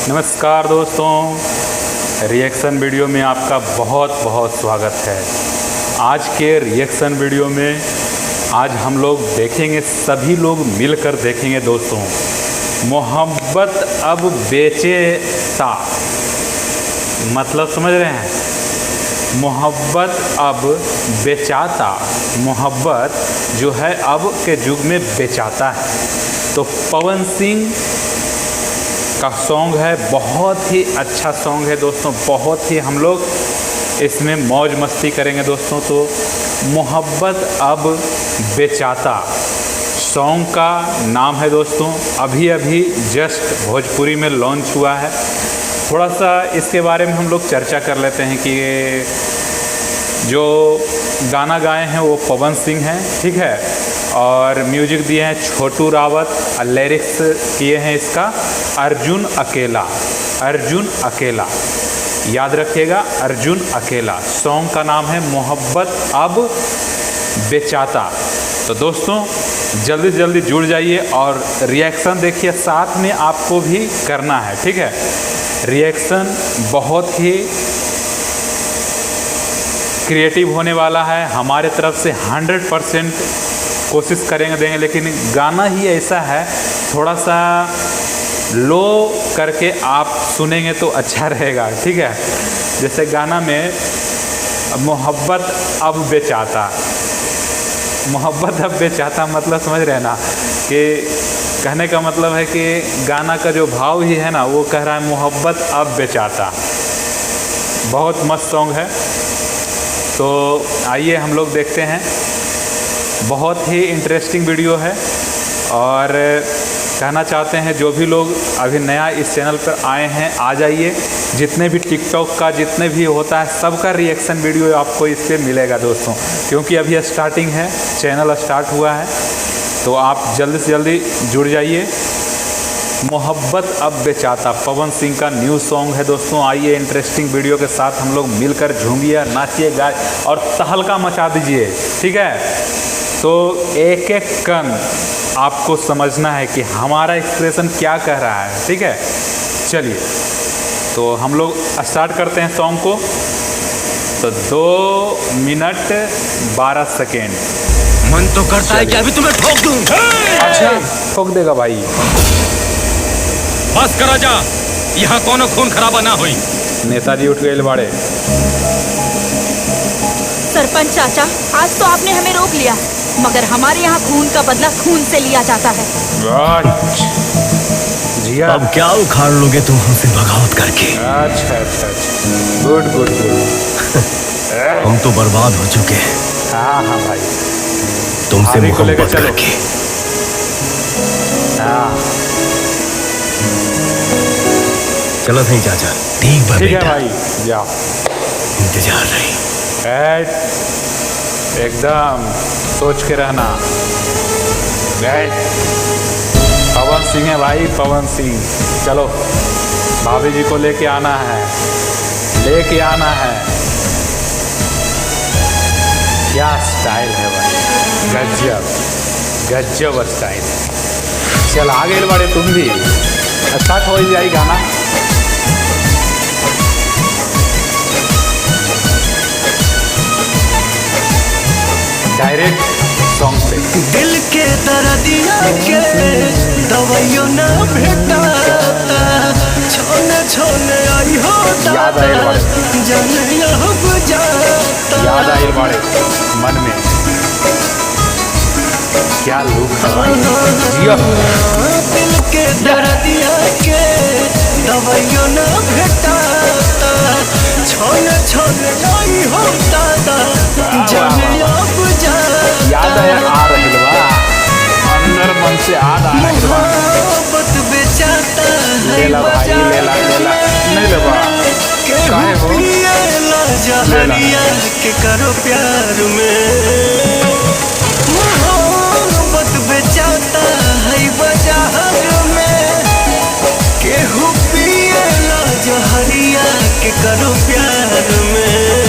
नमस्कार दोस्तों, reaction video में आपका बहुत बहुत स्वागत है। आज के रिएक्शन वीडियो में आज हम लोग देखेंगे, सभी लोग मिलकर देखेंगे दोस्तों, मोहब्बत अब बेचता। मतलब समझ रहे हैं, मोहब्बत अब बेचाता। मोहब्बत जो है अब के युग में बेचाता है। तो पवन सिंह का सॉन्ग है, बहुत ही अच्छा सॉन्ग है दोस्तों, बहुत ही हम लोग इसमें मौज मस्ती करेंगे दोस्तों। तो मोहब्बत अब बेचाता सॉन्ग का नाम है दोस्तों। अभी अभी जस्ट भोजपुरी में लॉन्च हुआ है। थोड़ा सा इसके बारे में हम लोग चर्चा कर लेते हैं कि जो गाना गाए हैं वो पवन सिंह हैं, ठीक है, और म्यूजिक दिए हैं छोटू रावत, और लिरिक्स किए हैं इसका अर्जुन अकेला। अर्जुन अकेला, याद रखिएगा, अर्जुन अकेला। सॉन्ग का नाम है मोहब्बत अब बेचाता। तो दोस्तों जल्दी से जल्दी जुड़ जाइए और रिएक्शन देखिए, साथ में आपको भी करना है, ठीक है। रिएक्शन बहुत ही क्रिएटिव होने वाला है, हमारे तरफ से 100% कोशिश करेंगे देंगे, लेकिन गाना ही ऐसा है, थोड़ा सा लो करके आप सुनेंगे तो अच्छा रहेगा, ठीक है। जैसे गाना में मोहब्बत अब बेचाता, मोहब्बत अब बेचाता मतलब समझ रहे हैं ना, कि कहने का मतलब है कि गाना का जो भाव ही है ना, वो कह रहा है मोहब्बत अब बेचाता। बहुत मस्त सॉन्ग है। तो आइए हम लोग देखते हैं। बहुत ही इंटरेस्टिंग वीडियो है, और कहना चाहते हैं जो भी लोग अभी नया इस चैनल पर आए हैं, आ जाइए। जितने भी टिकटॉक का जितने भी होता है सबका रिएक्शन वीडियो आपको इस पर मिलेगा दोस्तों, क्योंकि अभी स्टार्टिंग है, चैनल स्टार्ट हुआ है। तो आप जल्दी से जल्दी जुड़ जाइए। मोहब्बत अब बेचाता पवन सिंह का न्यू सॉन्ग है दोस्तों। आइए इंटरेस्टिंग वीडियो के साथ हम लोग मिलकर झूमिए, नाचिए, गाए और तहलका मचा दीजिए, ठीक है। तो एक एक कण आपको समझना है कि हमारा एक्सप्रेशन क्या कह रहा है, ठीक है। चलिए तो हम लोग स्टार्ट करते हैं सॉन्ग को। तो 2 मिनट 12 सेकेंड। मन तो करता है कि अभी तुम्हें ठोक दूं। अच्छा, ठोक देगा भाई। बस करा जा, यहाँ कोनो खून खराबा ना हुई। नेताजी उठ गए बाड़े। सरपंच चाचा, आज तो आपने हमें रोक लिया, मगर हमारे यहाँ खून का बदला खून से लिया जाता है। जिया, अब क्या उखाड़ लोगे तुम हमसे बगावत करके? अच्छा अच्छा अच्छा, गुड गुड गुड। हम तो बर्बाद हो चुके हैं। हाँ हाँ भाई, तुमसे आदि को लेकर मोहब्बत चलो। करके। हाँ चलो सही चाचा, ठीक है ठीक है बेटा, भाई, जाओ। इंतजार रही। एकदम सोच के रहना। पवन सिंह है भाई, पवन सिंह। चलो भाभी जी को लेके आना है, लेके आना है। क्या स्टाइल है भाई, गजब गजब स्टाइल है। चल आगे बढ़े, तुम भी स्टार्ट हो जाए गाना। डायरेक्ट सॉन्ग पे। दिल के दर्दिया के दवाइयों ना भेटाता, छोने छोने आई होता, याद आए बाड़े, जाने अब जाता। याद आए बाड़े मन में। क्या लुक है भाई, जिया। दिल के दर्दिया के दवाइयों ना भेटाता, छोने छोने आई होता, जाने अब जाता। याद है आ रही बा, अंदर मन से याद आ रही बा। मोहब्बत बेचाता है, ले ला भाई, ले ला ले ला, नहीं ले बा, काहे हो? जहरिया के करो प्यार में। मोहब्बत बेचाता है बाजार में, केहू पिएला जहरिया के करो प्यार में।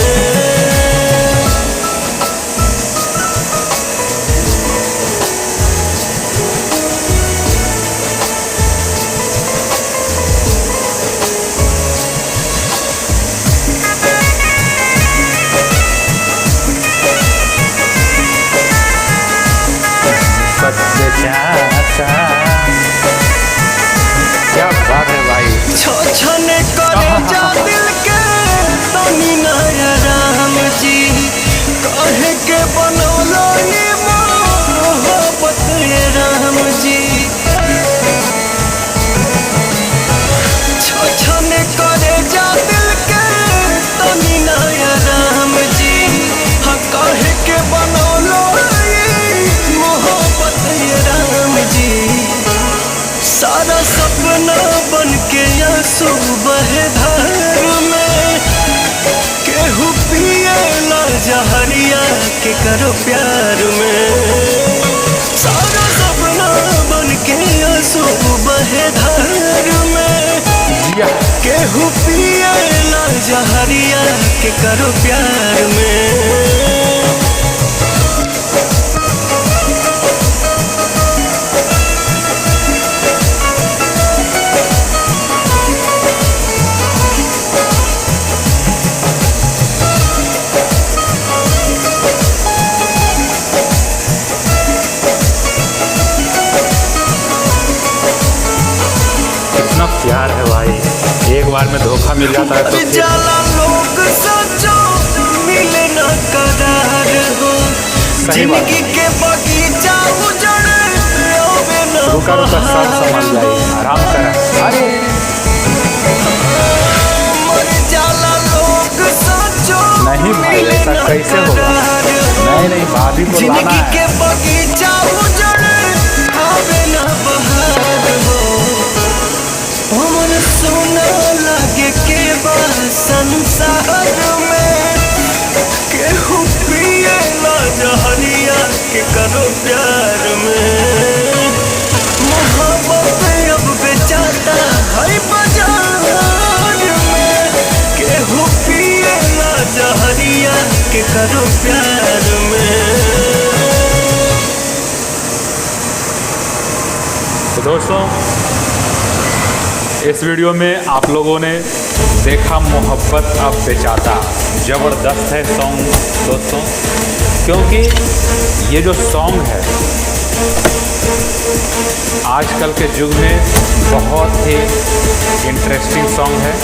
आंसू बहे धार में, केहू पिएला जहरिया के करो प्यार में। सारा सपना बन के आंसू बहे धार में, केहू पिएला जहरिया के करो प्यार में। कितना प्यार है भाई, एक बार में धोखा मिल जाता है तो फिर जाला लोग सचो मिले न करार हो, जिंदगी के बगीचा उजड़े आवे न रुका रुका सब समझ जाइए, आराम करें। अरे मर जाला लोग सचो नहीं भाई, ऐसा कैसे होगा? नहीं नहीं, भाभी को लाना जिंदगी है। के बगीचा उजड़े आवे न बहार हो, हमन सोना लागे के बा संसार में, केहू पिएला जहरिया के करो प्यार में। मोहब्बत अब बेचाता है बाजार में, केहू पिएला जहरिया के करो प्यार में। तो दोस्तों, इस वीडियो में आप लोगों ने देखा मोहब्बत अब बेचाता, ज़बरदस्त है सॉन्ग दोस्तों, क्योंकि ये जो सॉन्ग है आजकल के युग में बहुत ही इंटरेस्टिंग सॉन्ग है।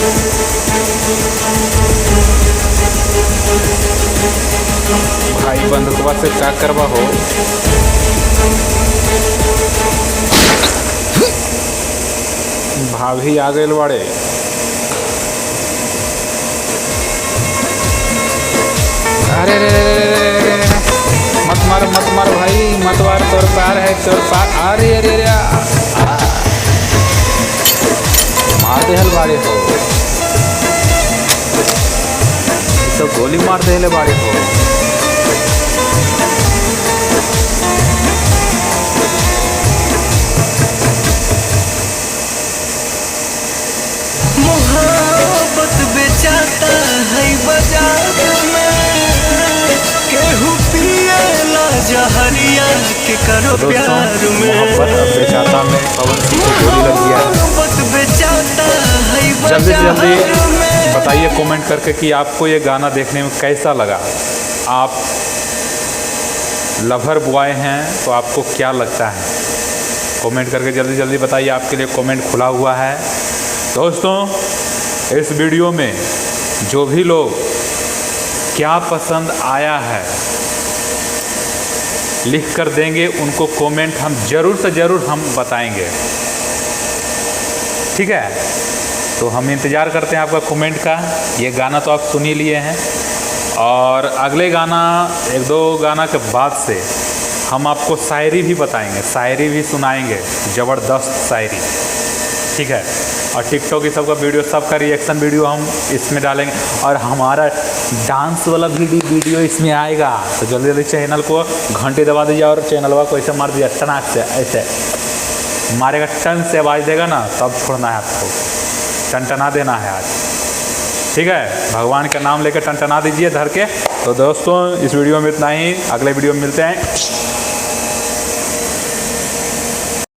भाई बंधुकवा से क्या करवा हो। भाभी आ गए बड़े। अरे रे रे, मत मार भाई, मत मार, तोर पार है तोर पार। अरे अरे अरे, मार दे हल बाड़े हो, तो गोली मार दे हले बाड़े हो। मोहब्बत बेचाता है बाजार में, केहू पिएला जहरिया के करो दोस्तों, प्यार में। मोहब्बत अब बेचाता में पवन सिंह को गोली लग गया। मोहब्बत बेचाता है जल्दी से बाजार जल्दी में। बताइए कमेंट करके कि आपको ये गाना देखने में कैसा लगा। आप लवर बॉय हैं तो आपको क्या लगता है, कमेंट करके जल्दी जल्दी बताइए, आपके लिए कमेंट खुला हुआ है। दोस्तों, इस वीडियो में जो भी लोग क्या पसंद आया है लिख कर देंगे, उनको कमेंट हम ज़रूर से ज़रूर हम बताएंगे, ठीक है। तो हम इंतज़ार करते हैं आपका कमेंट का। ये गाना तो आप सुन ही लिए हैं, और अगले गाना, एक दो गाना के बाद से हम आपको शायरी भी बताएंगे, शायरी भी सुनाएंगे, ज़बरदस्त शायरी, ठीक है। और टिकटॉक ये सब का वीडियो, सब का रिएक्शन वीडियो हम इसमें डालेंगे, और हमारा डांस वाला वीडियो इसमें आएगा। तो जल्दी जल्दी चैनल को घंटी दबा दीजिए, और चैनलवा को ऐसे मार दिया टनाक से, ऐसे मारेगा, टन से आवाज़ देगा ना, तब छोड़ना है आपको, टनटना देना है आज, ठीक है। भगवान का नाम लेकर टनटना दीजिए धर के। तो दोस्तों, इस वीडियो में इतना ही, अगले वीडियो में मिलते हैं।